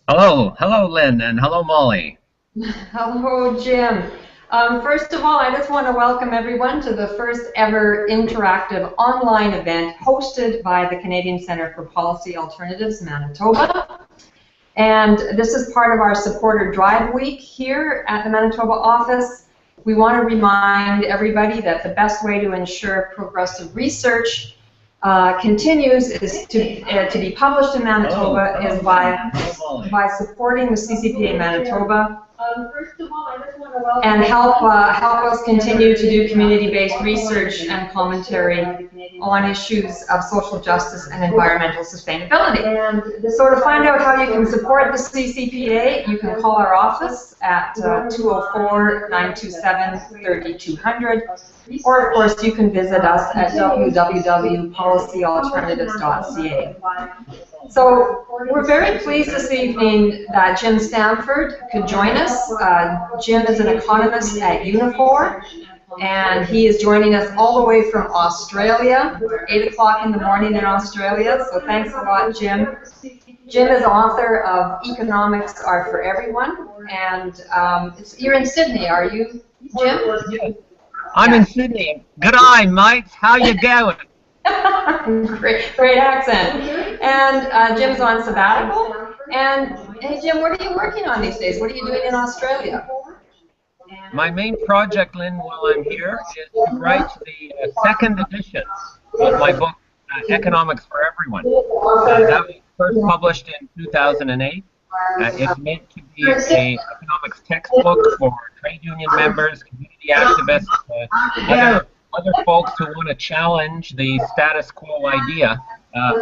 Hello, Lynn, and hello, Molly. Hello, Jim. First of all, I just want to welcome everyone to the first ever interactive online event hosted by the Canadian Centre for Policy Alternatives, Manitoba. And this is part of our Supporter Drive Week here at the Manitoba office. We want to remind everybody that the best way to ensure progressive research continues is to be published in Manitoba is by supporting the CCPA Manitoba and help us continue to do community-based research and commentary on issues of social justice and environmental sustainability. So to find out how you can support the CCPA, you can call our office at 204-927-3200, or of course you can visit us at www.policyalternatives.ca. So we're very pleased this evening that Jim Stanford could join us. Jim is an economist at Unifor, and he is joining us all the way from Australia, 8 o'clock in the morning in Australia, so thanks a lot, Jim. Jim is author of Economics Are for Everyone, and you're in Sydney, are you, Jim? I'm in Sydney. Good eye, mate. How you going? Great accent. And Jim's on sabbatical. And hey, Jim, what are you working on these days? What are you doing in Australia? My main project, Lynn, while I'm here, is to write the second edition of my book, Economics for Everyone. That was first published in 2008. It's meant to be an economics textbook for trade union members, community activists, other folks who want to challenge the status quo idea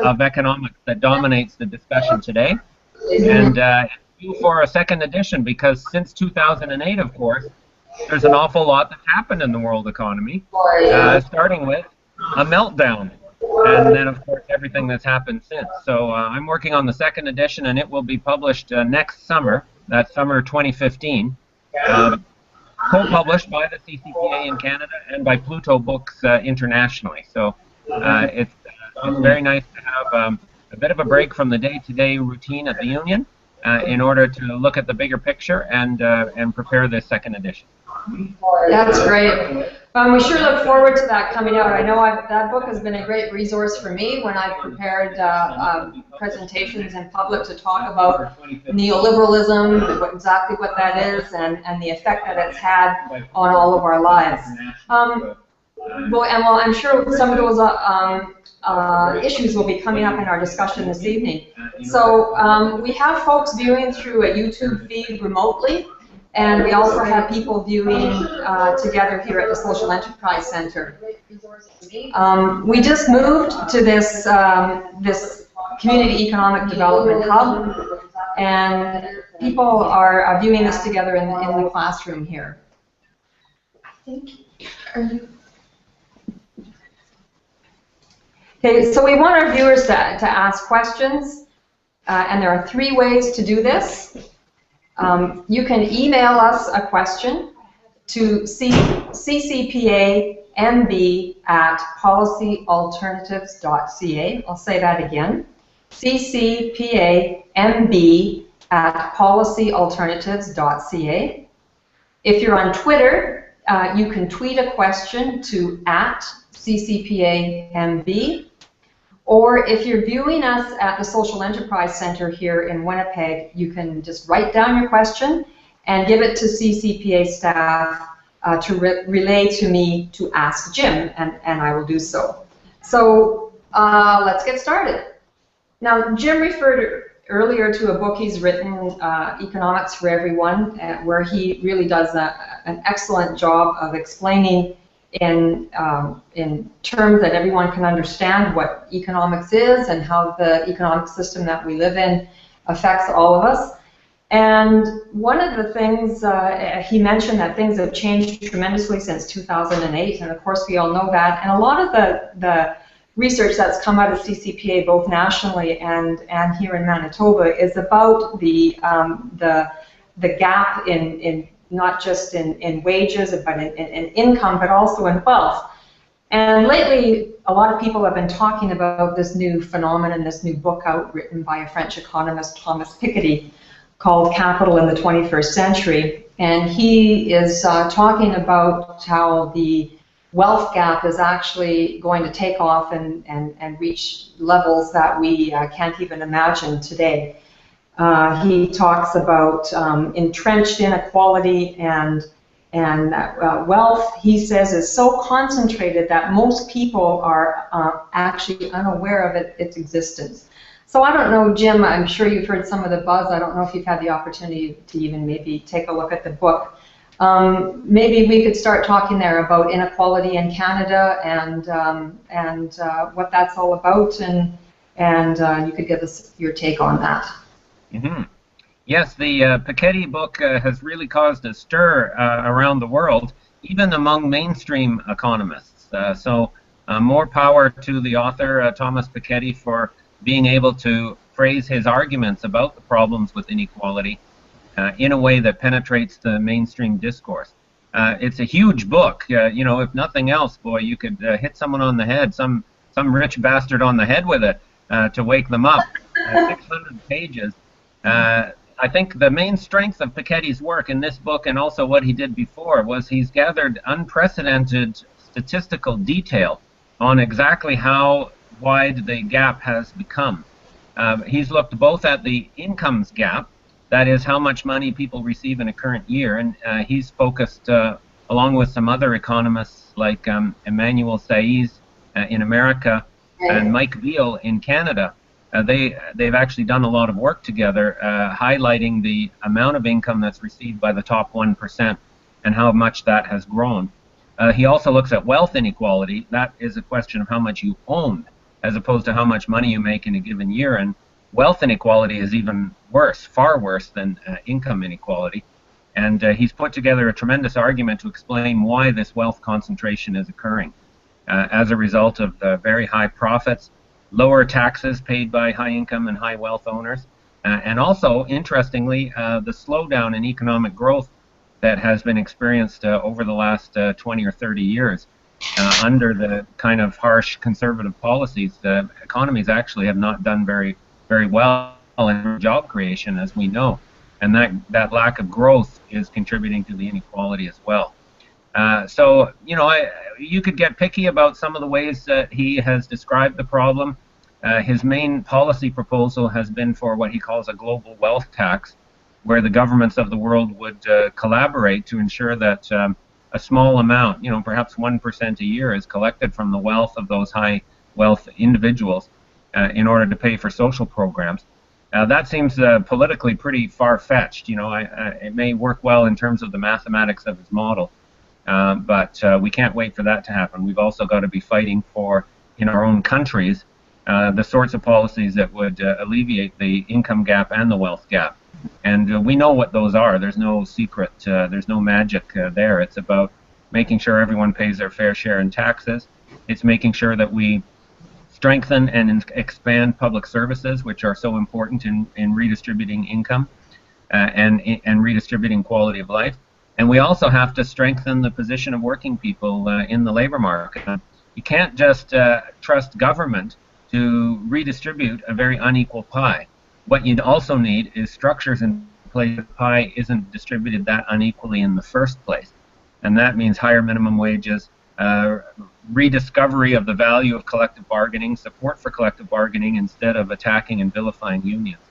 of economics that dominates the discussion today. And it's due for a second edition because since 2008, of course, there's an awful lot that's happened in the world economy, starting with a meltdown. And then, of course, everything that's happened since. So I'm working on the second edition, and it will be published next summer, that's summer 2015, co-published by the CCPA in Canada and by Pluto Books internationally. So it's very nice to have a bit of a break from the day-to-day routine at the Union in order to look at the bigger picture and prepare this second edition. That's great. We sure look forward to that coming out. I know that book has been a great resource for me when I've prepared presentations in public to talk about neoliberalism, exactly what that is, and the effect that it's had on all of our lives. Well, I'm sure some of those issues will be coming up in our discussion this evening. So we have folks viewing through a YouTube feed remotely. And we also have people viewing together here at the Social Enterprise Center. We just moved to this this Community Economic Development Hub, and people are viewing this together in the classroom here. Okay, so we want our viewers to ask questions, and there are 3 ways to do this. You can email us a question to ccpamb@policyalternatives.ca. I'll say that again. ccpamb@policyalternatives.ca. If you're on Twitter, you can tweet a question to @ccpamb. Or if you're viewing us at the Social Enterprise Center here in Winnipeg, you can just write down your question and give it to CCPA staff to relay to me to ask Jim, and I will do so. So let's get started. Now, Jim referred earlier to a book he's written, Economics for Everyone, where he really does an excellent job of explaining in terms that everyone can understand what economics is and how the economic system that we live in affects all of us. And one of the things, he mentioned that things have changed tremendously since 2008, and of course we all know that. And a lot of the research that's come out of CCPA, both nationally and here in Manitoba, is about the gap in not just in wages, but in income, but also in wealth. And lately, a lot of people have been talking about this new phenomenon, this new book out written by a French economist, Thomas Piketty, called Capital in the 21st Century. And he is talking about how the wealth gap is actually going to take off and reach levels that we can't even imagine today. He talks about entrenched inequality and wealth, he says, is so concentrated that most people are actually unaware of its existence. So I don't know, Jim, I'm sure you've heard some of the buzz. I don't know if you've had the opportunity to even maybe take a look at the book. Maybe we could start talking there about inequality in Canada and what that's all about, and you could give us your take on that. Mm-hmm. Yes, the Piketty book has really caused a stir around the world, even among mainstream economists. So more power to the author, Thomas Piketty, for being able to phrase his arguments about the problems with inequality in a way that penetrates the mainstream discourse. It's a huge book. You know, if nothing else, boy, you could hit someone on the head, some rich bastard on the head with it to wake them up. 600 pages. I think the main strength of Piketty's work in this book, and also what he did before, was he's gathered unprecedented statistical detail on exactly how wide the gap has become. He's looked both at the incomes gap, that is how much money people receive in a current year, and he's focused, along with some other economists like Emmanuel Saez in America and Mike Beale in Canada. They've actually done a lot of work together, highlighting the amount of income that's received by the top 1% and how much that has grown. He also looks at wealth inequality. That is a question of how much you own, as opposed to how much money you make in a given year. And wealth inequality is even worse, far worse than income inequality. And he's put together a tremendous argument to explain why this wealth concentration is occurring as a result of very high profits, lower taxes paid by high income and high wealth owners, and also, interestingly, the slowdown in economic growth that has been experienced over the last 20 or 30 years. Under the kind of harsh conservative policies, the economies actually have not done very well in job creation, as we know, and that lack of growth is contributing to the inequality as well. So, you know, you could get picky about some of the ways that he has described the problem. His main policy proposal has been for what he calls a global wealth tax, where the governments of the world would collaborate to ensure that a small amount, you know, perhaps 1% a year, is collected from the wealth of those high wealth individuals in order to pay for social programs. That seems politically pretty far-fetched. You know, it may work well in terms of the mathematics of his model, but we can't wait for that to happen. We've also got to be fighting for, in our own countries, the sorts of policies that would alleviate the income gap and the wealth gap. And we know what those are. There's no secret, there's no magic there. It's about making sure everyone pays their fair share in taxes. It's making sure that we strengthen and expand public services, which are so important in redistributing income and redistributing quality of life. And we also have to strengthen the position of working people in the labor market. You can't just trust government to redistribute a very unequal pie. What you'd also need is structures in place that the pie isn't distributed that unequally in the first place. And that means higher minimum wages, rediscovery of the value of collective bargaining, support for collective bargaining instead of attacking and vilifying unions.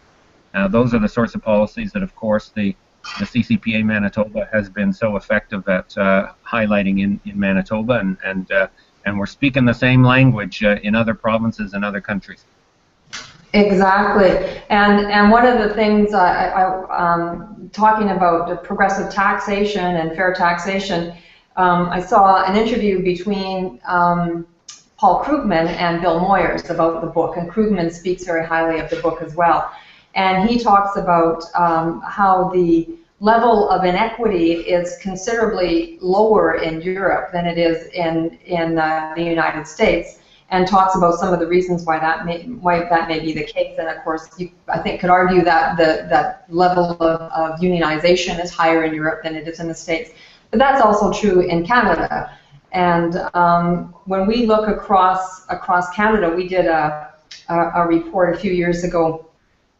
Those are the sorts of policies that, of course, the CCPA Manitoba has been so effective at highlighting in Manitoba, and we're speaking the same language in other provinces and other countries. Exactly, and one of the things talking about the progressive taxation and fair taxation, I saw an interview between Paul Krugman and Bill Moyers about the book, and Krugman speaks very highly of the book as well. And he talks about how the level of inequity is considerably lower in Europe than it is in the United States, and talks about some of the reasons why that may be the case. And of course, you, I think, could argue that that level of unionization is higher in Europe than it is in the States. But that's also true in Canada. And when we look across Canada, we did a report a few years ago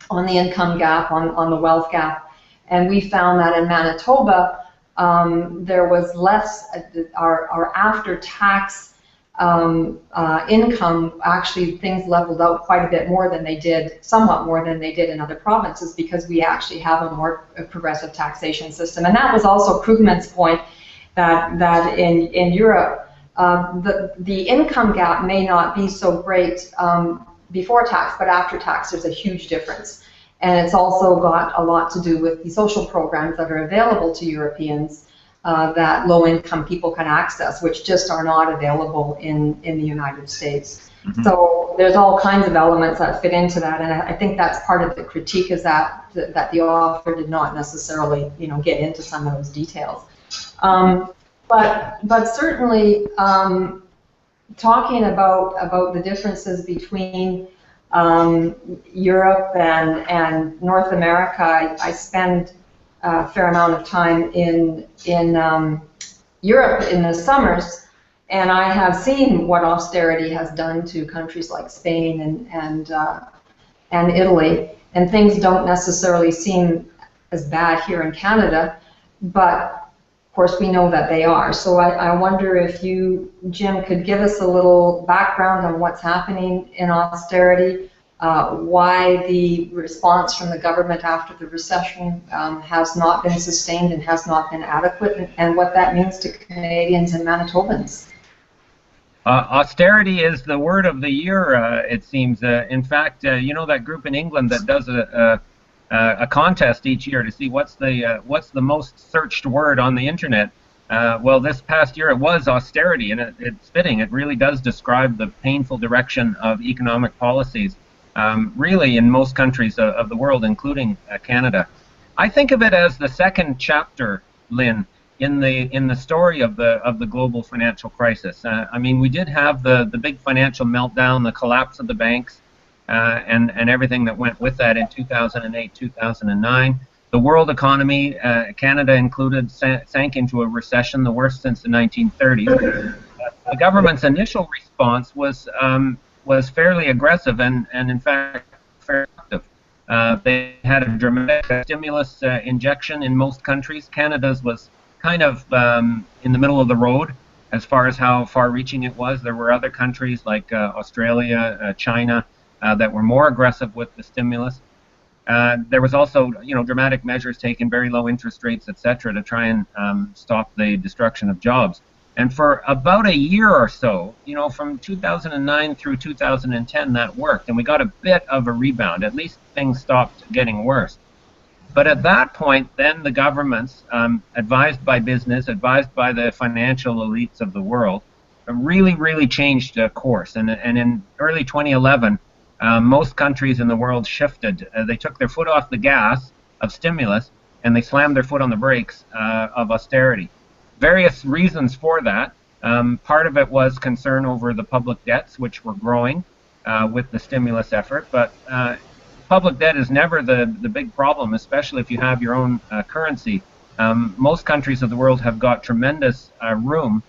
on the income gap, on the wealth gap. And we found that in Manitoba, there was less, our after-tax income, actually things leveled out quite a bit more than they did, somewhat more than they did in other provinces, because we actually have a more progressive taxation system. And that was also Krugman's point, that in Europe, the income gap may not be so great before tax, but after tax there's a huge difference. And it's also got a lot to do with the social programs that are available to Europeans that low-income people can access, which just are not available in the United States. Mm-hmm. So there's all kinds of elements that fit into that, and I think that's part of the critique, is that the author did not necessarily, get into some of those details. But certainly, talking about the differences between Europe and North America, I spend a fair amount of time in Europe in the summers, and I have seen what austerity has done to countries like Spain and Italy, and things don't necessarily seem as bad here in Canada, but of course we know that they are. So I wonder if you, Jim, could give us a little background on what's happening in austerity, why the response from the government after the recession has not been sustained and has not been adequate, and what that means to Canadians and Manitobans. Austerity is the word of the year, it seems. In fact, that group in England that does a contest each year to see what's the most searched word on the internet. Well, this past year it was austerity, and it's fitting. It really does describe the painful direction of economic policies, really in most countries of the world, including Canada. I think of it as the second chapter, Lynn, in the story of the global financial crisis. I mean, we did have the big financial meltdown, the collapse of the banks, and everything that went with that in 2008, 2009. The world economy, Canada included, sank into a recession, the worst since the 1930s. The government's initial response was fairly aggressive and in fact, fairly effective. They had a dramatic stimulus injection in most countries. Canada's was kind of in the middle of the road as far as how far-reaching it was. There were other countries like Australia, China, that were more aggressive with the stimulus. There was also, dramatic measures taken, very low interest rates, etc., to try and stop the destruction of jobs. And for about a year or so, from 2009 through 2010, that worked, and we got a bit of a rebound. At least things stopped getting worse. But at that point, then the governments, advised by business, advised by the financial elites of the world, really changed course. And in early 2011, most countries in the world shifted. They took their foot off the gas of stimulus, and they slammed their foot on the brakes of austerity. Various reasons for that. Part of it was concern over the public debts, which were growing with the stimulus effort. But public debt is never the big problem, especially if you have your own currency. Most countries of the world have got tremendous room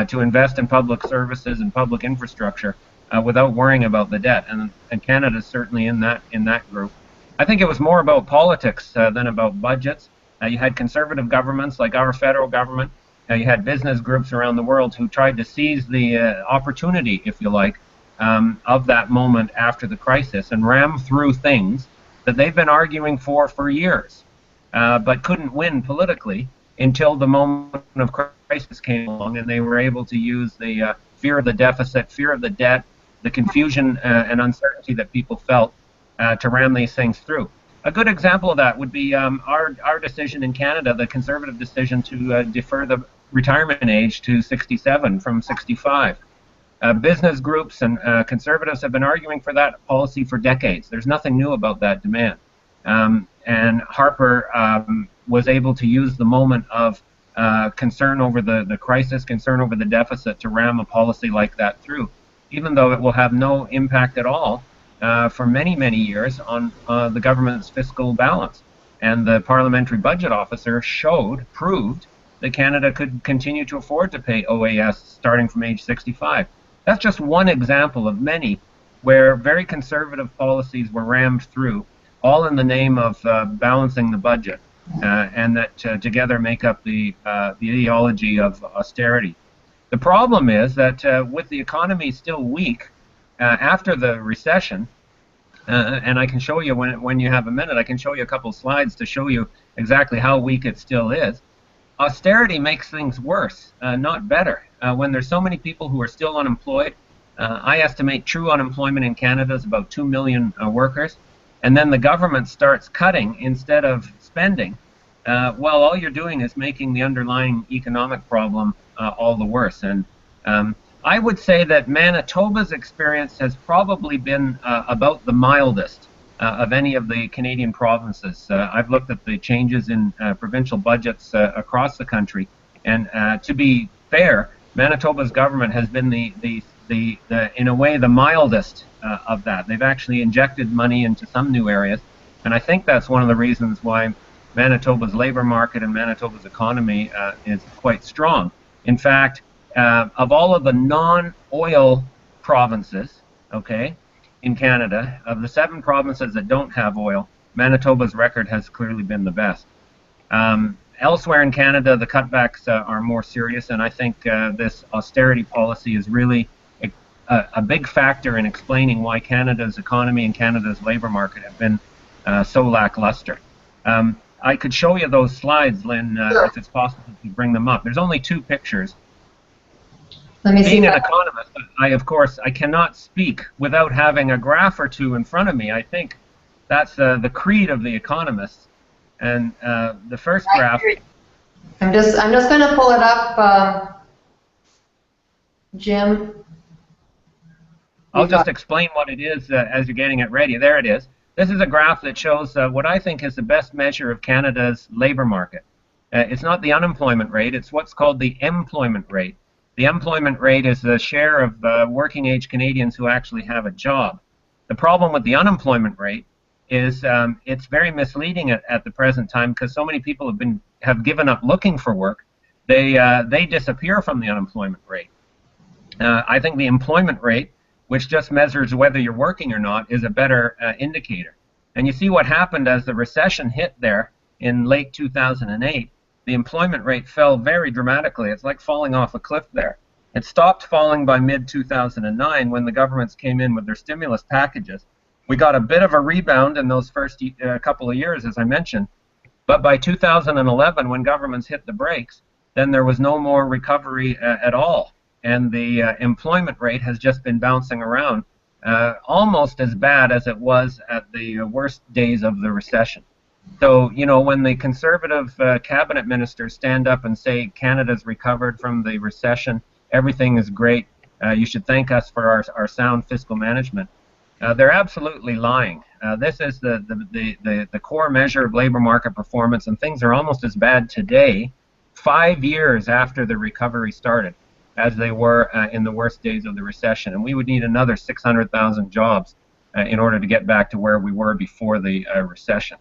to invest in public services and public infrastructure without worrying about the debt, and Canada's certainly in that group. I think it was more about politics than about budgets. You had conservative governments like our federal government. You had business groups around the world who tried to seize the opportunity, if you like, of that moment after the crisis and ram through things that they've been arguing for years, but couldn't win politically until the moment of crisis came along, and they were able to use the fear of the deficit, fear of the debt, the confusion and uncertainty that people felt to ram these things through. A good example of that would be our decision in Canada, the Conservative decision to defer the retirement age to 67 from 65. Business groups and Conservatives have been arguing for that policy for decades. There's nothing new about that demand. And Harper was able to use the moment of concern over the crisis, concern over the deficit, to ram a policy like that through, even though it will have no impact at all for many years on the government's fiscal balance. And the Parliamentary Budget Officer proved that Canada could continue to afford to pay OAS starting from age 65. That's just one example of many where very conservative policies were rammed through all in the name of balancing the budget, and that together make up the ideology of austerity. The problem is that with the economy still weak after the recession, and I can show you when you have a minute, I can show you a couple slides to show you exactly how weak it still is. Austerity makes things worse, not better. When there's so many people who are still unemployed, I estimate true unemployment in Canada is about 2 million workers, and then the government starts cutting instead of spending, well, all you're doing is making the underlying economic problem all the worse. And I would say that Manitoba's experience has probably been about the mildest of any of the Canadian provinces. I've looked at the changes in provincial budgets across the country, and to be fair, Manitoba's government has been in a way the mildest of that. They've actually injected money into some new areas, and I think that's one of the reasons why Manitoba's labor market and Manitoba's economy is quite strong. In fact, of all of the non-oil provinces, okay, in Canada, of the 7 provinces that don't have oil, Manitoba's record has clearly been the best. Elsewhere in Canada, the cutbacks are more serious, and I think this austerity policy is really a big factor in explaining why Canada's economy and Canada's labor market have been so lackluster. I could show you those slides, Lynn, sure, if it's possible to bring them up. There's only 2 pictures. Let me Being see an economist, of course, I cannot speak without having a graph or 2 in front of me. I think that's the creed of the economists. And the first graph. I'm just going to pull it up, Jim. I'll just explain what it is as you're getting it ready. There it is. This is a graph that shows what I think is the best measure of Canada's labor market. It's not the unemployment rate, it's what's called the employment rate. The employment rate is the share of working age Canadians who actually have a job. The problem with the unemployment rate is it's very misleading at the present time, because so many people have given up looking for work. They disappear from the unemployment rate. I think the employment rate, which just measures whether you're working or not, is a better indicator. And you see what happened as the recession hit there in late 2008. The employment rate fell very dramatically. It's like falling off a cliff there. It stopped falling by mid-2009 when the governments came in with their stimulus packages. We got a bit of a rebound in those first couple of years, as I mentioned. But by 2011, when governments hit the brakes, then there was no more recovery at all. And the employment rate has just been bouncing around, almost as bad as it was at the worst days of the recession. So, you know, when the Conservative cabinet ministers stand up and say Canada's recovered from the recession, everything is great, you should thank us for our sound fiscal management, they're absolutely lying. This is the core measure of labor market performance, and things are almost as bad today, 5 years after the recovery started, as they were in the worst days of the recession. And we would need another 600,000 jobs in order to get back to where we were before the recession.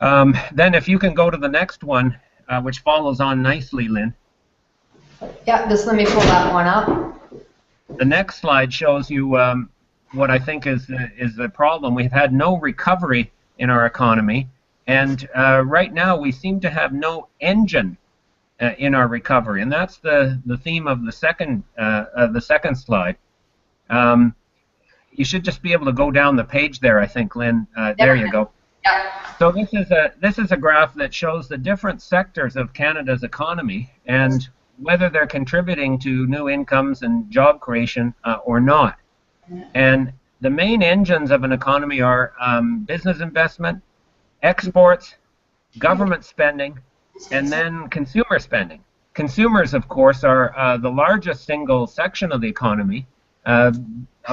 Then if you can go to the next one, which follows on nicely, Lynn. Yeah, just let me pull that one up. The next slide shows you what I think is the problem. We've had no recovery in our economy, and right now we seem to have no engine in our recovery, and that's the theme of the second slide. You should just be able to go down the page there, I think, Lynn. There you go. Yeah. So this is a graph that shows the different sectors of Canada's economy and whether they're contributing to new incomes and job creation or not. And the main engines of an economy are business investment, exports, government spending, and then consumer spending. Consumers, of course, are the largest single section of the economy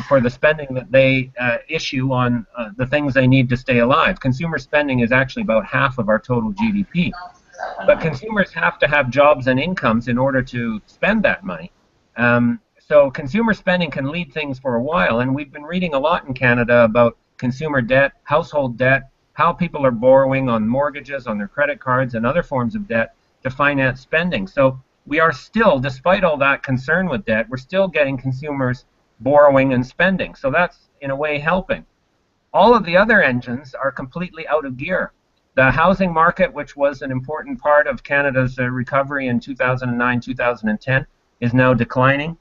for the spending that they issue on the things they need to stay alive. Consumer spending is actually about half of our total GDP. But consumers have to have jobs and incomes in order to spend that money. So consumer spending can lead things for a while, and we've been reading a lot in Canada about consumer debt, household debt, how people are borrowing on mortgages, on their credit cards, and other forms of debt to finance spending. So we are still, despite all that concern with debt, we're still getting consumers borrowing and spending. So that's, in a way, helping. all of the other engines are completely out of gear. The housing market, which was an important part of Canada's recovery in 2009, 2010, is now declining.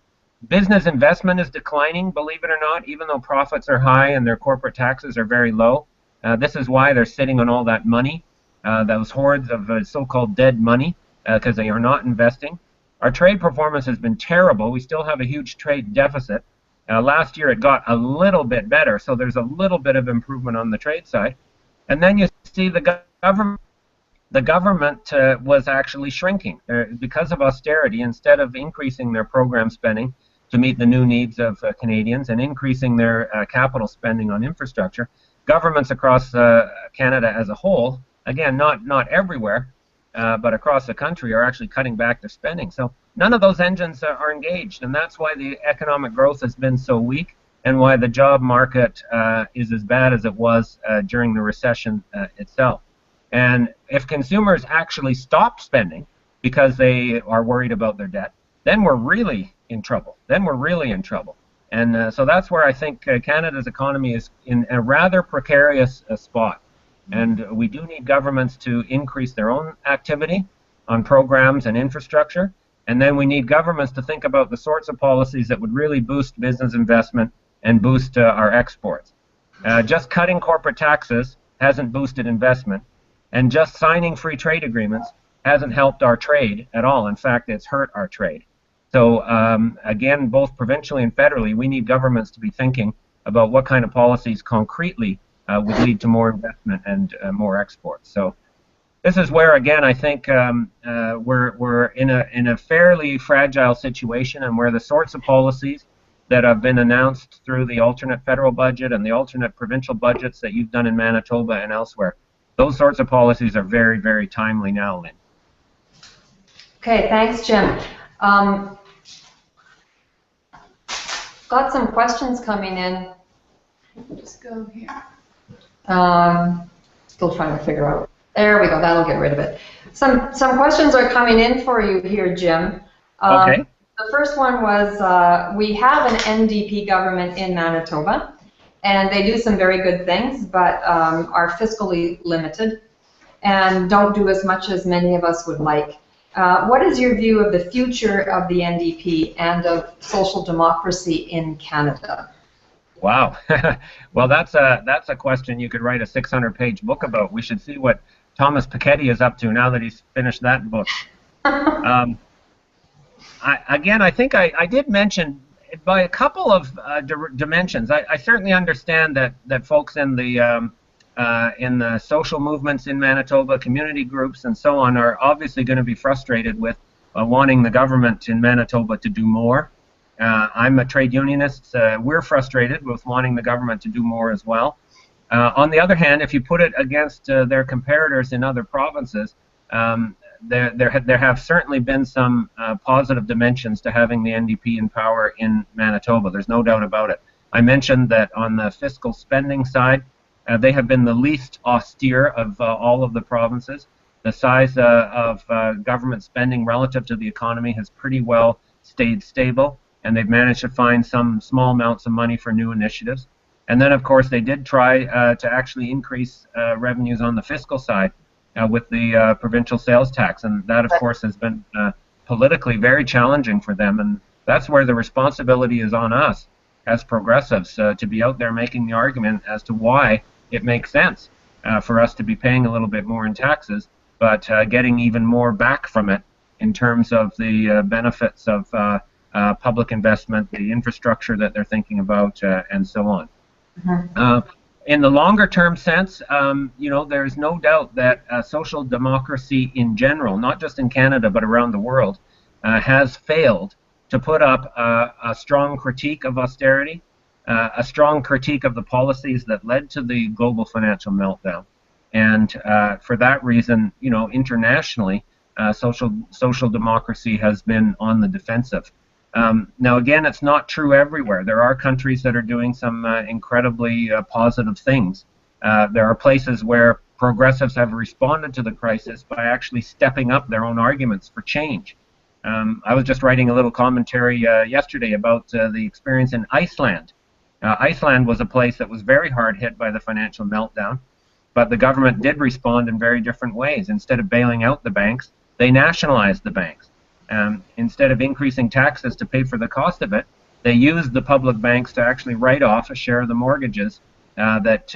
Business investment is declining, believe it or not, even though profits are high and their corporate taxes are very low. This is why they're sitting on all that money, those hordes of so-called dead money, because they are not investing. Our trade performance has been terrible. We still have a huge trade deficit. Last year it got a little bit better, so there's a little bit of improvement on the trade side. And then you see the government was actually shrinking because of austerity. Instead of increasing their program spending to meet the new needs of Canadians and increasing their capital spending on infrastructure, governments across Canada as a whole, again, not everywhere, but across the country, are actually cutting back their spending. So none of those engines are engaged, and that's why the economic growth has been so weak, and why the job market is as bad as it was during the recession itself. And if consumers actually stop spending because they are worried about their debt, then we're really in trouble. And so that's where I think Canada's economy is in a rather precarious spot. And we do need governments to increase their own activity on programs and infrastructure. And then we need governments to think about the sorts of policies that would really boost business investment and boost our exports. Just cutting corporate taxes hasn't boosted investment, and just signing free trade agreements hasn't helped our trade at all. In fact, it's hurt our trade. So again, both provincially and federally, we need governments to be thinking about what kind of policies concretely would lead to more investment and more exports. So this is where, again, I think we're in a fairly fragile situation, and where the sorts of policies that have been announced through the alternate federal budget and the alternate provincial budgets that you've done in Manitoba and elsewhere, those sorts of policies are very, very timely now, Lynne. Okay, thanks, Jim. Got some questions coming in. Just go here. Still trying to figure out. There we go. That'll get rid of it. Some questions are coming in for you here, Jim. Okay. The first one was, we have an NDP government in Manitoba, and they do some very good things, but are fiscally limited and don't do as much as many of us would like. What is your view of the future of the NDP and of social democracy in Canada? Wow. Well, that's a question you could write a 600-page book about. We should see what Thomas Piketty is up to now that he's finished that book. I think I did mention by a couple of dimensions. I certainly understand that folks in the social movements in Manitoba, community groups and so on, are obviously going to be frustrated with wanting the government in Manitoba to do more. I'm a trade unionist. We're frustrated with wanting the government to do more as well. On the other hand, if you put it against their comparators in other provinces, there have certainly been some positive dimensions to having the NDP in power in Manitoba. There's no doubt about it. I mentioned that on the fiscal spending side, they have been the least austere of all of the provinces. The size of government spending relative to the economy has pretty well stayed stable, and they've managed to find some small amounts of money for new initiatives. And then, of course, they did try to actually increase revenues on the fiscal side with the provincial sales tax, and that, of course, has been politically very challenging for them, and that's where the responsibility is on us as progressives to be out there making the argument as to why it makes sense for us to be paying a little bit more in taxes, but getting even more back from it in terms of the benefits of public investment, the infrastructure that they're thinking about, and so on. Mm-hmm. In the longer term sense, there's no doubt that social democracy in general, not just in Canada but around the world, has failed to put up a strong critique of austerity, a strong critique of the policies that led to the global financial meltdown. And for that reason, internationally, social democracy has been on the defensive. Now, again, it's not true everywhere. There are countries that are doing some incredibly positive things. There are places where progressives have responded to the crisis by actually stepping up their own arguments for change. I was just writing a little commentary yesterday about the experience in Iceland. Iceland was a place that was very hard hit by the financial meltdown, but the government did respond in very different ways. Instead of bailing out the banks, they nationalized the banks. Instead of increasing taxes to pay for the cost of it, they used the public banks to actually write off a share of the mortgages that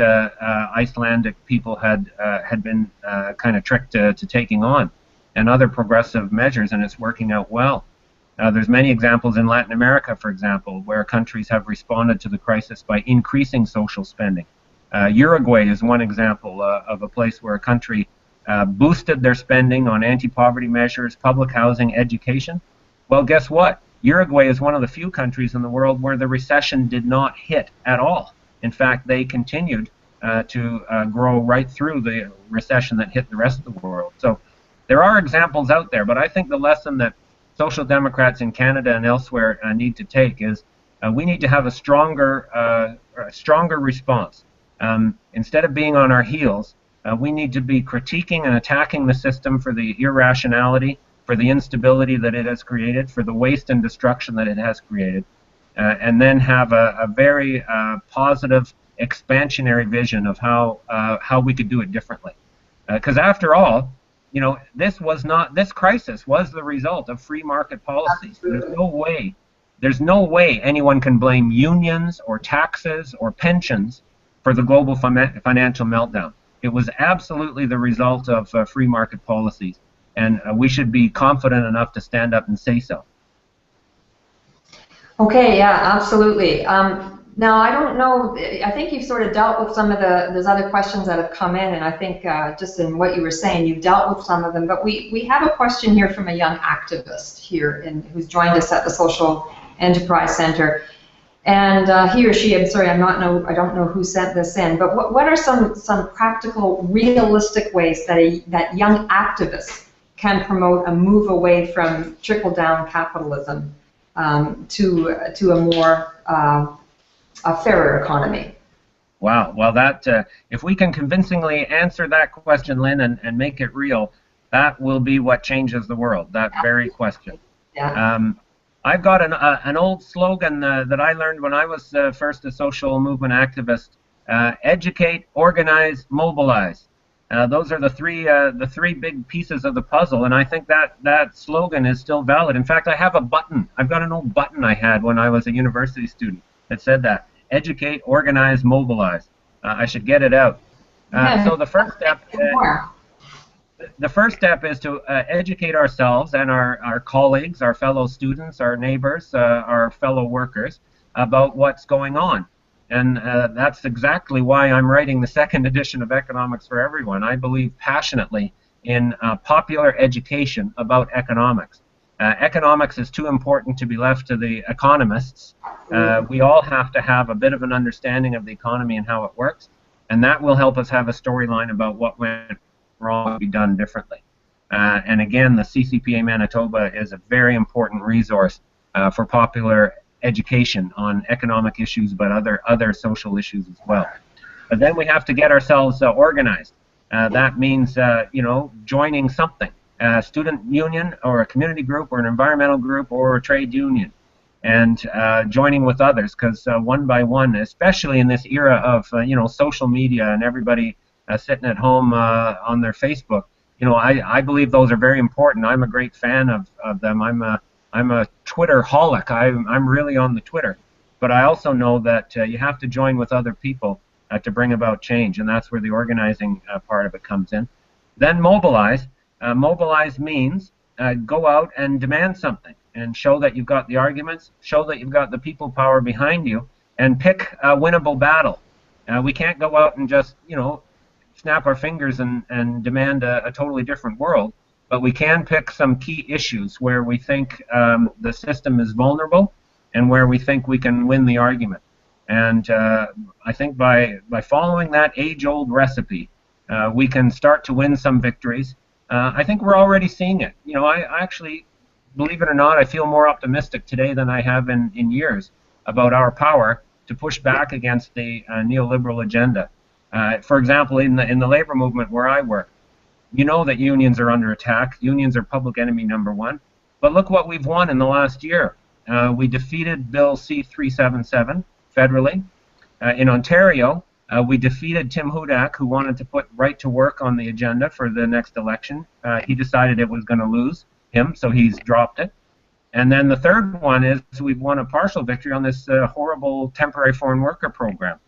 Icelandic people had been kind of tricked to taking on, and other progressive measures, and it's working out well. There's many examples in Latin America, for example, where countries have responded to the crisis by increasing social spending. Uruguay is one example of a place where a country boosted their spending on anti-poverty measures, public housing, education. Well, guess what? Uruguay is one of the few countries in the world where the recession did not hit at all. In fact, they continued to grow right through the recession that hit the rest of the world. So there are examples out there, but I think the lesson that Social Democrats in Canada and elsewhere need to take is we need to have a stronger response. Instead of being on our heels, we need to be critiquing and attacking the system for the irrationality, for the instability that it has created, for the waste and destruction that it has created, and then have a very positive, expansionary vision of how we could do it differently. Because after all, you know, this crisis was the result of free market policies. There's no way anyone can blame unions or taxes or pensions for the global financial meltdown. It was absolutely the result of free market policies, and we should be confident enough to stand up and say so. Okay, yeah, absolutely. Now, I don't know, I think you've sort of dealt with some of those other questions that have come in, and I think just in what you were saying, you've dealt with some of them, but we have a question here from a young activist here who's joined us at the Social Enterprise Center. And he or she, I'm sorry, I don't know who sent this in, but what are some practical, realistic ways that young activists can promote a move away from trickle-down capitalism to a more a fairer economy? Wow. Well, if we can convincingly answer that question, Lynn, and make it real, that will be what changes the world, that very question. Yeah. I've got an old slogan that I learned when I was first a social movement activist: educate, organize, mobilize. Those are the three big pieces of the puzzle, and I think that slogan is still valid. In fact, I have a button. I've got an old button I had when I was a university student that said that: educate, organize, mobilize. I should get it out. So the first step. The first step is to educate ourselves and our colleagues, our fellow students, our neighbors, our fellow workers about what's going on. And that's exactly why I'm writing the second edition of Economics for Everyone. I believe passionately in popular education about economics. Economics is too important to be left to the economists. We all have to have a bit of an understanding of the economy and how it works, and that will help us have a storyline about what went wrong to be done differently. And again, the CCPA Manitoba is a very important resource for popular education on economic issues, but other social issues as well. But then we have to get ourselves organized. That means joining something, a student union or a community group or an environmental group or a trade union, and joining with others, because one by one, especially in this era of social media and everybody sitting at home on their Facebook, I believe those are very important. I'm a great fan of them. I'm a Twitter-holic. I'm really on the Twitter. But I also know that you have to join with other people to bring about change, and that's where the organizing part of it comes in. Then mobilize. Mobilize means go out and demand something and show that you've got the arguments, show that you've got the people power behind you, and pick a winnable battle. We can't go out and just, snap our fingers and demand a totally different world, but we can pick some key issues where we think the system is vulnerable and where we think we can win the argument. And I think by following that age-old recipe, we can start to win some victories. I think we're already seeing it. I actually, believe it or not, I feel more optimistic today than I have in years about our power to push back against the neoliberal agenda. For example, in the labor movement where I work, you know that unions are under attack. Unions are public enemy number one. But look what we've won in the last year. We defeated Bill C-377 federally. In Ontario, we defeated Tim Hudak, who wanted to put right to work on the agenda for the next election. He decided it was going to lose him, so he's dropped it. And then the third one is we've won a partial victory on this horrible temporary foreign worker program,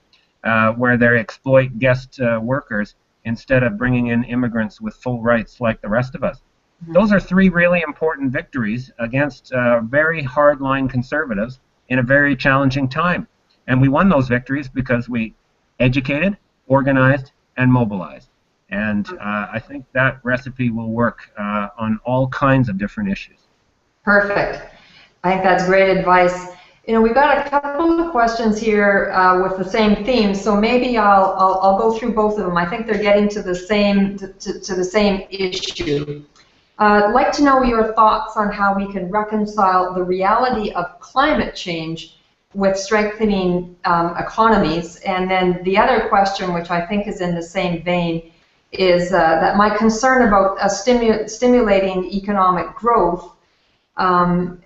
where they exploit guest workers instead of bringing in immigrants with full rights like the rest of us. Those are three really important victories against very hardline conservatives in a very challenging time. And we won those victories because we educated, organized, and mobilized. And I think that recipe will work on all kinds of different issues. Perfect. I think that's great advice. You know, we've got a couple of questions here with the same theme, so maybe I'll go through both of them. I think they're getting to the same to the same issue. I'd like to know your thoughts on how we can reconcile the reality of climate change with strengthening economies. And then the other question, which I think is in the same vein, is that my concern about stimulating economic growth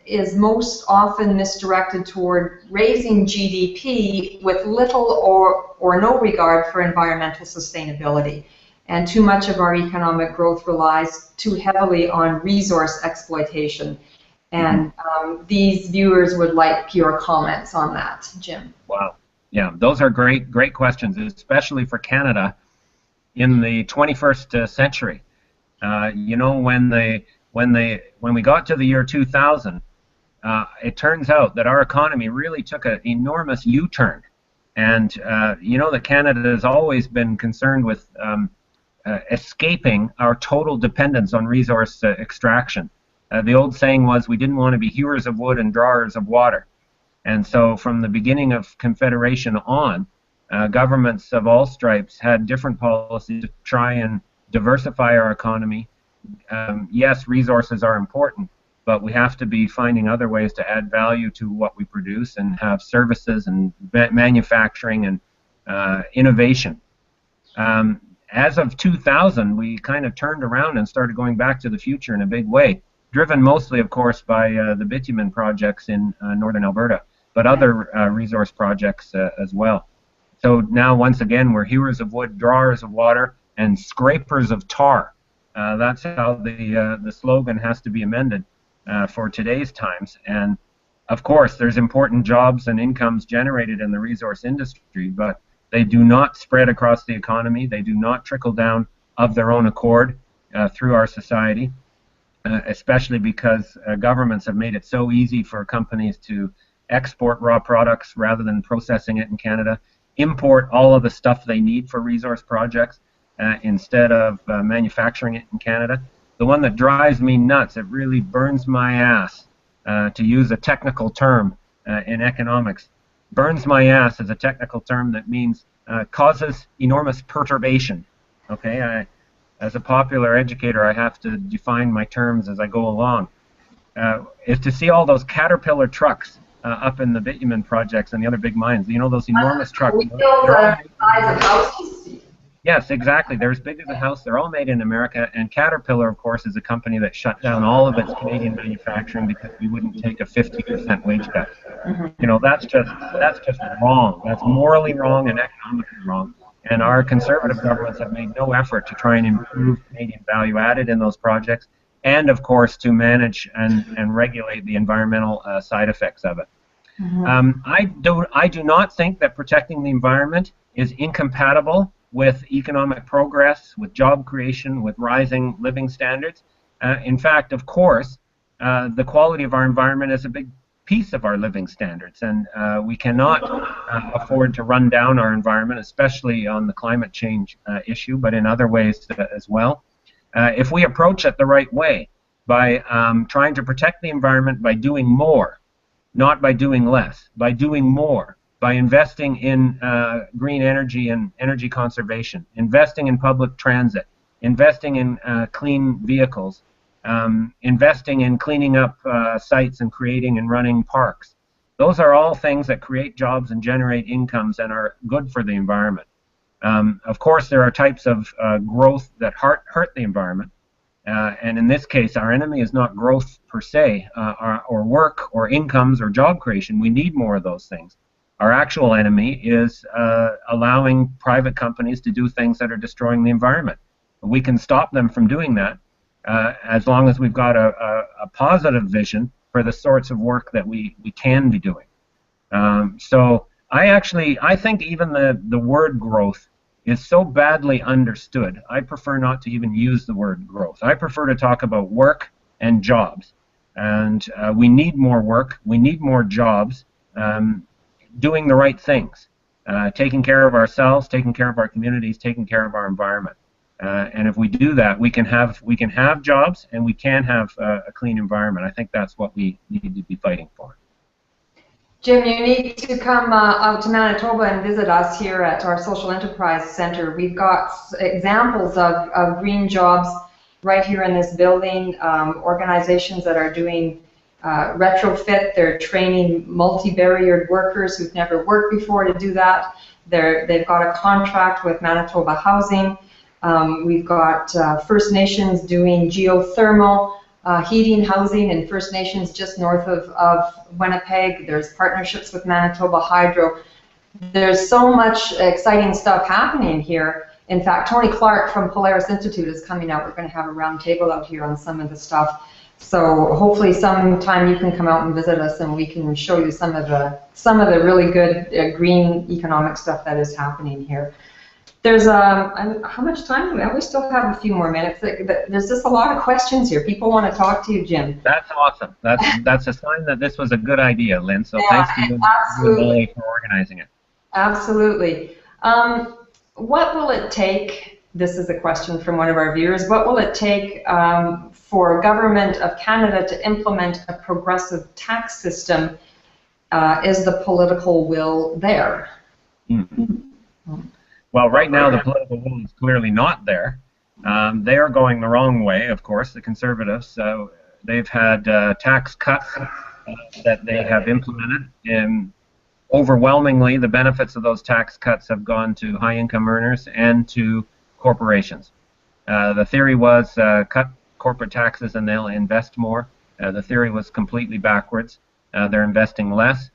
is most often misdirected toward raising GDP with little or no regard for environmental sustainability. And too much of our economic growth relies too heavily on resource exploitation. And these viewers would like your comments on that, Jim. Wow. Yeah, those are great questions, especially for Canada in the 21st century. You know, when we got to the year 2000, it turns out that our economy really took an enormous U-turn. And you know that Canada has always been concerned with escaping our total dependence on resource extraction. The old saying was we didn't want to be hewers of wood and drawers of water. And so from the beginning of Confederation on, governments of all stripes had different policies to try and diversify our economy. Yes, resources are important, but we have to be finding other ways to add value to what we produce and have services and manufacturing and innovation. As of 2000, we kind of turned around and started going back to the future in a big way, driven mostly, of course, by the bitumen projects in northern Alberta, but other resource projects as well. So now, once again, we're hewers of wood, drawers of water, and scrapers of tar. That's how the slogan has to be amended for today's times. And, of course, there's important jobs and incomes generated in the resource industry, but they do not spread across the economy. They do not trickle down of their own accord through our society. Especially because governments have made it so easy for companies to export raw products rather than processing it in Canada, import all of the stuff they need for resource projects instead of manufacturing it in Canada. The one that drives me nuts, it really burns my ass, to use a technical term in economics. Burns my ass is a technical term that means causes enormous perturbation. Okay, as a popular educator, I have to define my terms as I go along. Is to see all those Caterpillar trucks up in the bitumen projects and the other big mines. You know, those enormous trucks. We build the size of houses. Yes, exactly. They're as big as a house. They're all made in America. And Caterpillar, of course, is a company that shut down all of its Canadian manufacturing because we wouldn't take a 50% wage cut. You know, that's just wrong. That's morally wrong and economically wrong. And our conservative governments have made no effort to try and improve Canadian value added in those projects, and of course to manage and regulate the environmental side effects of it. I do not think that protecting the environment is incompatible with economic progress, with job creation, with rising living standards. In fact, of course, the quality of our environment is a big piece of our living standards, and we cannot afford to run down our environment, especially on the climate change issue, but in other ways as well. If we approach it the right way, by trying to protect the environment by doing more, not by doing less, by doing more, by investing in green energy and energy conservation, investing in public transit, investing in clean vehicles, investing in cleaning up sites and creating and running parks. Those are all things that create jobs and generate incomes and are good for the environment. Of course, there are types of growth that hurt the environment. And in this case, our enemy is not growth per se, or work, or incomes, or job creation. We need more of those things. Our actual enemy is allowing private companies to do things that are destroying the environment. We can stop them from doing that as long as we've got a positive vision for the sorts of work that we can be doing. So I think even the word growth is so badly understood. I prefer not to even use the word growth. I prefer to talk about work and jobs. And we need more work, we need more jobs, doing the right things, taking care of ourselves, taking care of our communities, taking care of our environment. And if we do that, we can have jobs and we can have a clean environment. I think that's what we need to be fighting for. Jim, you need to come out to Manitoba and visit us here at our Social Enterprise Center. We've got examples of green jobs right here in this building, organizations that are doing retrofit. They're training multi-barriered workers who've never worked before to do that. They've got a contract with Manitoba Housing. We've got First Nations doing geothermal heating, housing, and First Nations just north of Winnipeg. There's partnerships with Manitoba Hydro. There's so much exciting stuff happening here. In fact, Tony Clark from Polaris Institute is coming out. We're going to have a round table out here on some of the stuff. So hopefully sometime you can come out and visit us and we can show you some of the really good green economic stuff that is happening here. There's how much time do we have? We still have a few more minutes. There's just a lot of questions here. People want to talk to you, Jim. That's awesome. That's a sign that this was a good idea, Lynn. So yeah, thanks to you and Molly for organizing it. Absolutely. What will it take? This is a question from one of our viewers. What will it take for Government of Canada to implement a progressive tax system? Is the political will there? Mm-hmm. Well, right now the political will is clearly not there. They are going the wrong way, of course, the Conservatives. So they've had tax cuts that they have implemented. And overwhelmingly, the benefits of those tax cuts have gone to high-income earners and to corporations. The theory was cut corporate taxes and they'll invest more. The theory was completely backwards. They're investing less.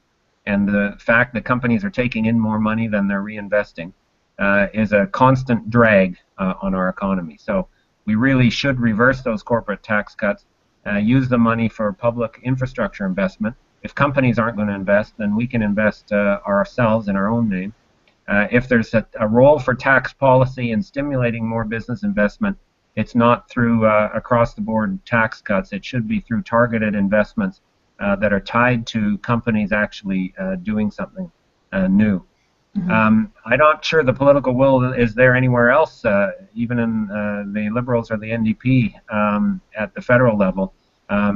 And the fact that companies are taking in more money than they're reinvesting is a constant drag on our economy. So we really should reverse those corporate tax cuts, use the money for public infrastructure investment. If companies aren't going to invest, then we can invest ourselves in our own name. If there's a role for tax policy in stimulating more business investment, it's not through across-the-board tax cuts. It should be through targeted investments that are tied to companies actually doing something new. I'm not sure the political will is there anywhere else, even in the Liberals or the NDP at the federal level.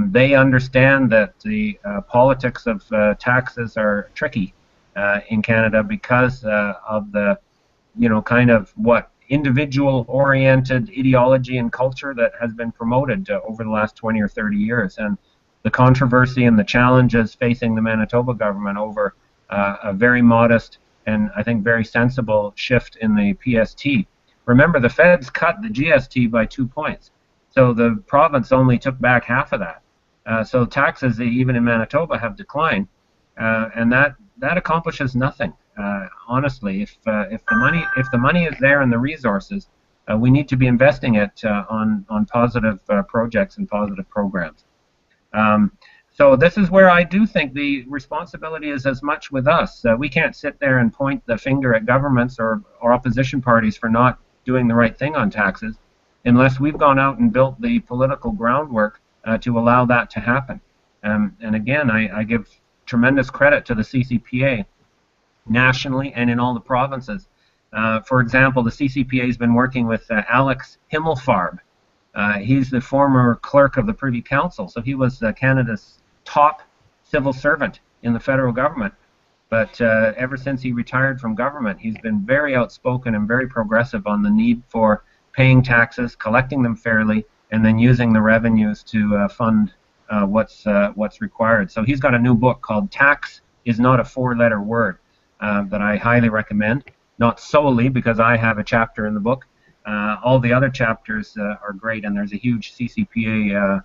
They understand that the politics of taxes are tricky in Canada because of the, kind of what individual-oriented ideology and culture that has been promoted over the last 20 or 30 years. And the controversy and the challenges facing the Manitoba government over a very modest and I think very sensible shift in the PST. Remember, the feds cut the GST by 2 points. So the province only took back half of that. So taxes, even in Manitoba, have declined. And that accomplishes nothing, honestly. If the money is there and the resources, we need to be investing it on positive projects and positive programs. So this is where I do think the responsibility is as much with us. We can't sit there and point the finger at governments or opposition parties for not doing the right thing on taxes unless we've gone out and built the political groundwork to allow that to happen. And again, I give tremendous credit to the CCPA nationally and in all the provinces. For example, the CCPA has been working with Alex Himmelfarb. He's the former clerk of the Privy Council, so he was Canada's top civil servant in the federal government. But ever since he retired from government, he's been very outspoken and very progressive on the need for paying taxes, collecting them fairly, and then using the revenues to fund what's required. So he's got a new book called Tax is Not a Four-Letter Word that I highly recommend, not solely because I have a chapter in the book. All the other chapters are great, and there's a huge CCPA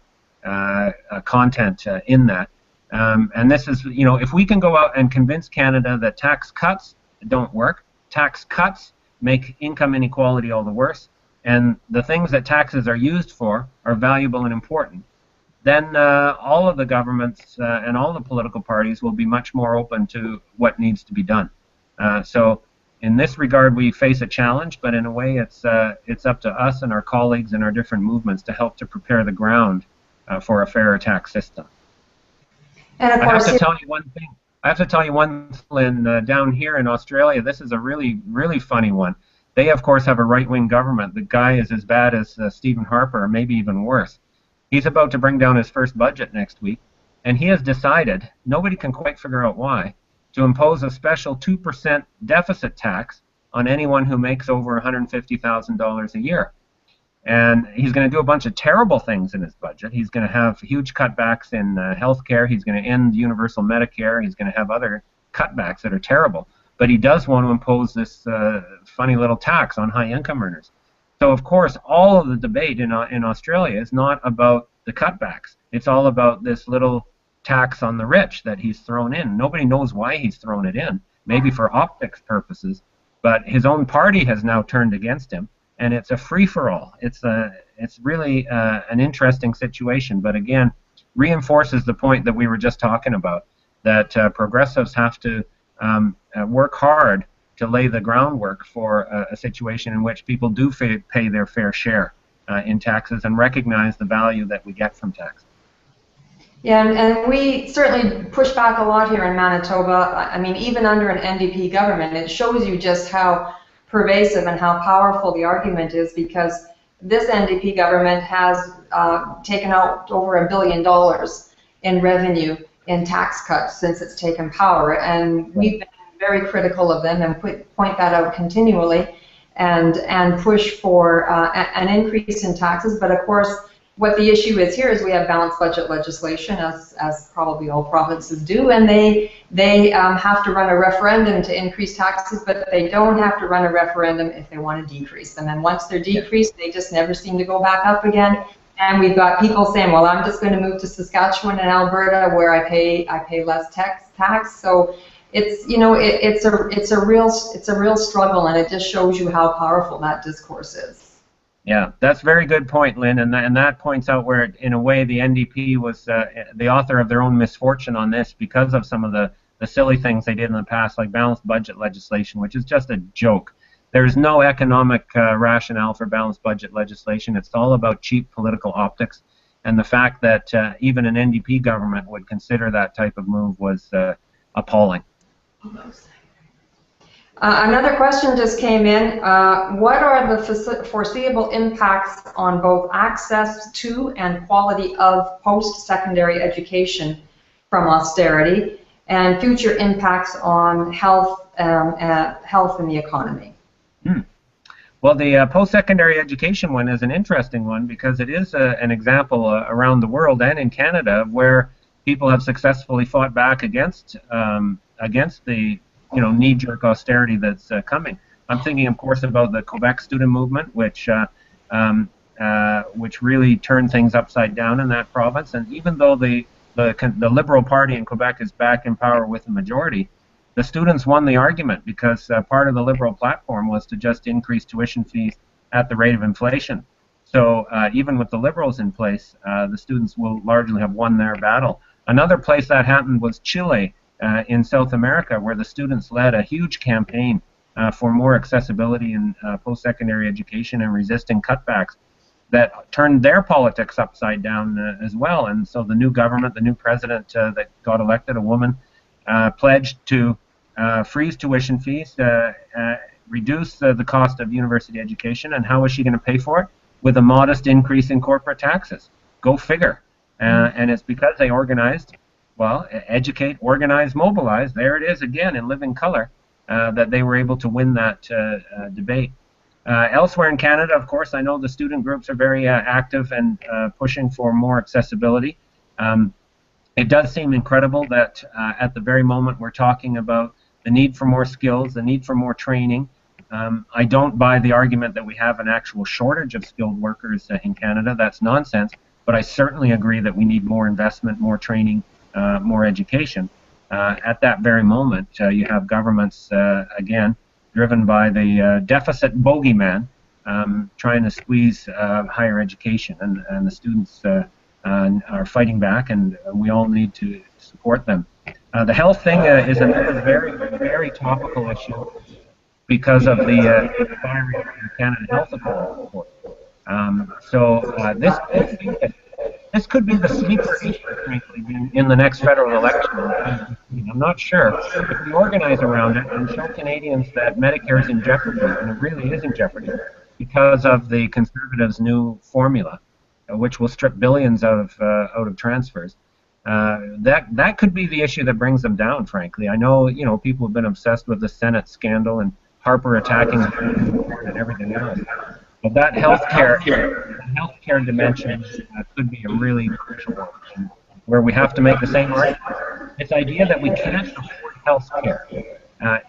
content in that. And this is, you know, if we can go out and convince Canada that tax cuts don't work, tax cuts make income inequality all the worse, and the things that taxes are used for are valuable and important, then all of the governments and all the political parties will be much more open to what needs to be done. So in this regard, we face a challenge, but in a way it's up to us and our colleagues and our different movements to help to prepare the ground for a fairer tax system. And of course, I have to tell you one thing. I have to tell you one thing, Lynne, down here in Australia, this is a really, really funny one. They, of course, have a right-wing government. The guy is as bad as Stephen Harper, or maybe even worse. He's about to bring down his first budget next week, and he has decided, nobody can quite figure out why, to impose a special 2% deficit tax on anyone who makes over $150,000 a year. And he's going to do a bunch of terrible things in his budget. He's going to have huge cutbacks in health care. He's going to end universal Medicare. He's going to have other cutbacks that are terrible. But he does want to impose this funny little tax on high-income earners. So, of course, all of the debate in Australia is not about the cutbacks. It's all about this little tax on the rich that he's thrown in. Nobody knows why he's thrown it in, maybe for optics purposes. But his own party has now turned against him. And it's a free-for-all. It's really an interesting situation, but again, reinforces the point that we were just talking about, that progressives have to work hard to lay the groundwork for a situation in which people do pay their fair share in taxes and recognize the value that we get from taxes. Yeah, and we certainly push back a lot here in Manitoba. I mean, even under an NDP government, it shows you just how pervasive and how powerful the argument is, because this NDP government has taken out over $1 billion in revenue in tax cuts since it's taken power, and we've been very critical of them and point that out continually and push for an increase in taxes. But of course, what the issue is here is we have balanced budget legislation, as probably all provinces do, and they have to run a referendum to increase taxes, but they don't have to run a referendum if they want to decrease them. And once they're decreased, they just never seem to go back up again. And we've got people saying, well, I'm just going to move to Saskatchewan and Alberta where I pay less tax. So it's, you know, it's a real struggle, and it just shows you how powerful that discourse is. Yeah, that's a very good point, Lynn, and that points out where, in a way, the NDP was the author of their own misfortune on this because of some of the silly things they did in the past, like balanced budget legislation, which is just a joke. There's no economic rationale for balanced budget legislation. It's all about cheap political optics, and the fact that even an NDP government would consider that type of move was appalling. Another question just came in. What are the foreseeable impacts on both access to and quality of post-secondary education from austerity, and future impacts on health and the economy? Well, the post-secondary education one is an interesting one because it is an example around the world and in Canada where people have successfully fought back against the knee-jerk austerity that's coming. I'm thinking, of course, about the Quebec student movement, which really turned things upside down in that province. And even though the Liberal Party in Quebec is back in power with the majority, the students won the argument because part of the Liberal platform was to just increase tuition fees at the rate of inflation. So even with the Liberals in place, the students will largely have won their battle. Another place that happened was Chile, in South America, where the students led a huge campaign for more accessibility in post-secondary education and resisting cutbacks that turned their politics upside down as well. And so the new government, the new president that got elected, a woman, pledged to freeze tuition fees, reduce the cost of university education, and how is she going to pay for it? With a modest increase in corporate taxes. Go figure. And it's because they organized, well, educate, organize, mobilize, there it is again in living color, that they were able to win that debate. Elsewhere in Canada, of course, I know the student groups are very active and pushing for more accessibility. It does seem incredible that at the very moment we're talking about the need for more skills, the need for more training. I don't buy the argument that we have an actual shortage of skilled workers in Canada. That's nonsense. But I certainly agree that we need more investment, more training, more education. At that very moment, you have governments, again, driven by the deficit bogeyman, trying to squeeze higher education, and the students are fighting back, and we all need to support them. The health thing is another very, very topical issue because of the expiry of the Canada Health Authority report. This could be the sleeper issue, frankly, in the next federal election. I'm not sure. If we organize around it and show Canadians that Medicare is in jeopardy, and it really is in jeopardy, because of the Conservatives' new formula, which will strip billions out of transfers, that could be the issue that brings them down, frankly. I know, people have been obsessed with the Senate scandal and Harper attacking and everything else. But that healthcare dimension could be a really crucial one, where we have to make the same argument. This idea that we can't afford healthcare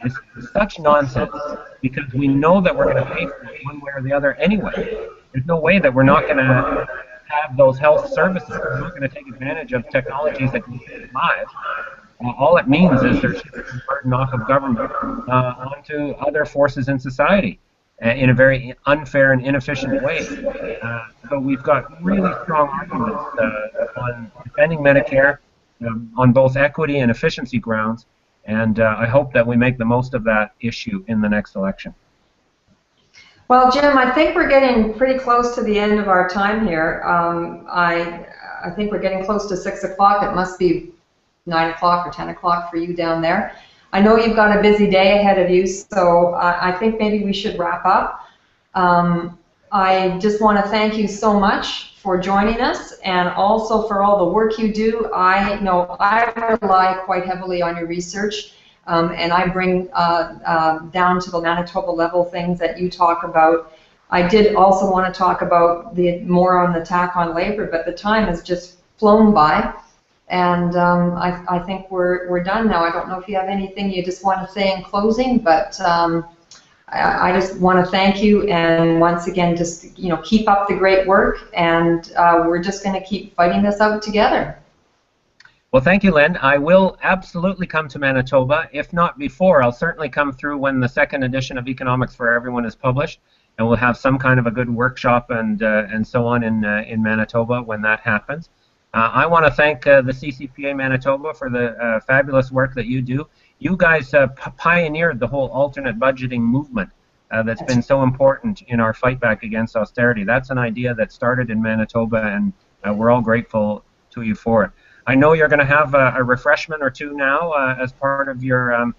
is such nonsense, because we know that we're going to pay for it one way or the other anyway. There's no way that we're not going to have those health services. We're not going to take advantage of technologies that can save lives. All it means is there's a burden off of government onto other forces in society in a very unfair and inefficient way. So we've got really strong arguments on defending Medicare on both equity and efficiency grounds, and I hope that we make the most of that issue in the next election. Well, Jim, I think we're getting pretty close to the end of our time here. I think we're getting close to 6 o'clock. It must be 9 o'clock or 10 o'clock for you down there. I know you've got a busy day ahead of you, so I think maybe we should wrap up. I just want to thank you so much for joining us, and also for all the work you do. I know I rely quite heavily on your research, and I bring down to the Manitoba level things that you talk about. I did also want to talk about more on the attack on labor, but the time has just flown by. And I think we're done now. I don't know if you have anything you just want to say in closing, but I just want to thank you, and once again, just keep up the great work, and we're just going to keep fighting this out together. Well, thank you, Lynne. I will absolutely come to Manitoba. If not before, I'll certainly come through when the second edition of Economics for Everyone is published, and we'll have some kind of a good workshop and so on in Manitoba when that happens. I want to thank the CCPA Manitoba for the fabulous work that you do. You guys pioneered the whole alternate budgeting movement that's been so important in our fight back against austerity. That's an idea that started in Manitoba, and we're all grateful to you for it. I know you're going to have a refreshment or two now as part of your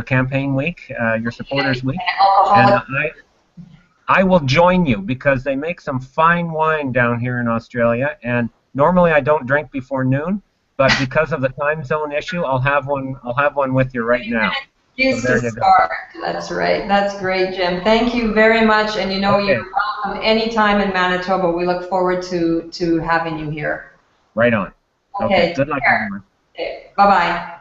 campaign week, your supporters week. And I will join you, because they make some fine wine down here in Australia, and normally I don't drink before noon, but because of the time zone issue, I'll have one with you right now. Used to start. That's right. That's great, Jim. Thank you very much, and you're welcome anytime in Manitoba. We look forward to having you here. Right on. Okay. Good luck, everyone. Okay. Bye-bye.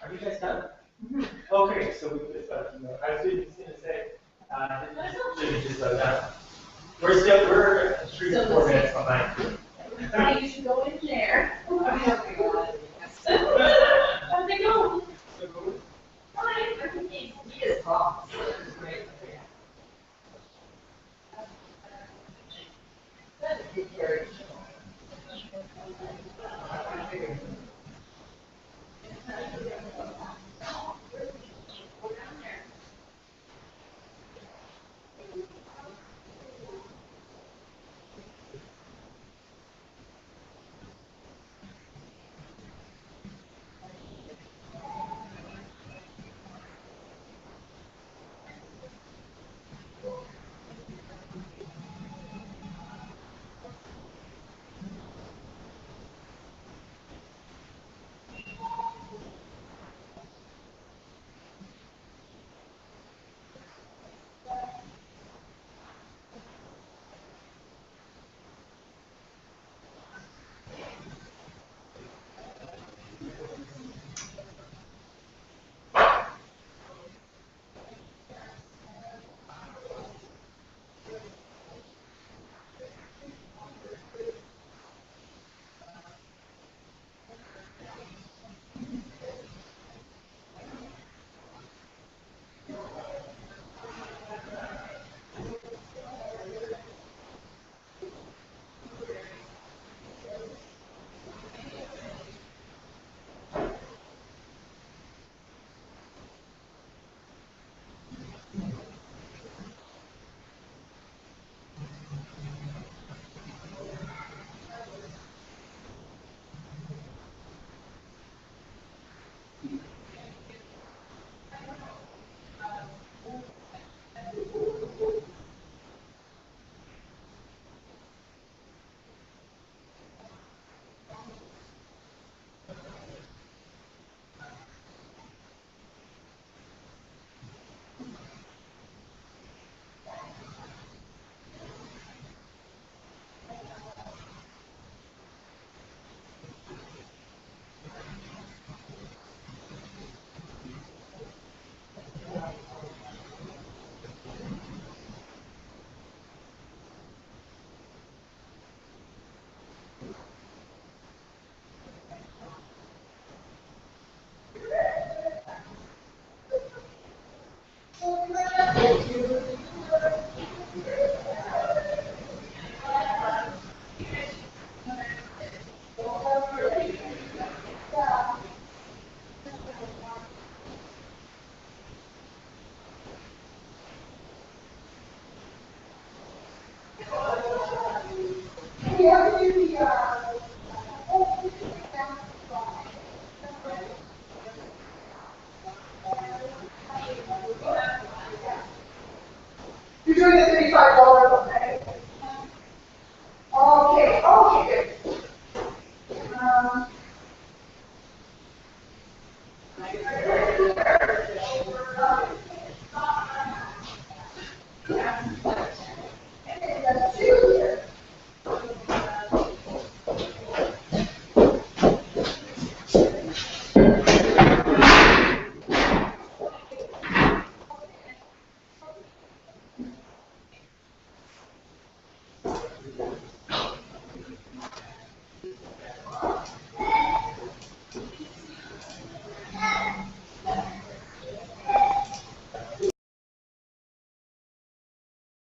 Are you guys done? Okay, so I was just going to say, We're 3 to 4 minutes behind. You should go in there. How's it going? Fine. He is wrong. You're doing the $35, okay? Okay, good.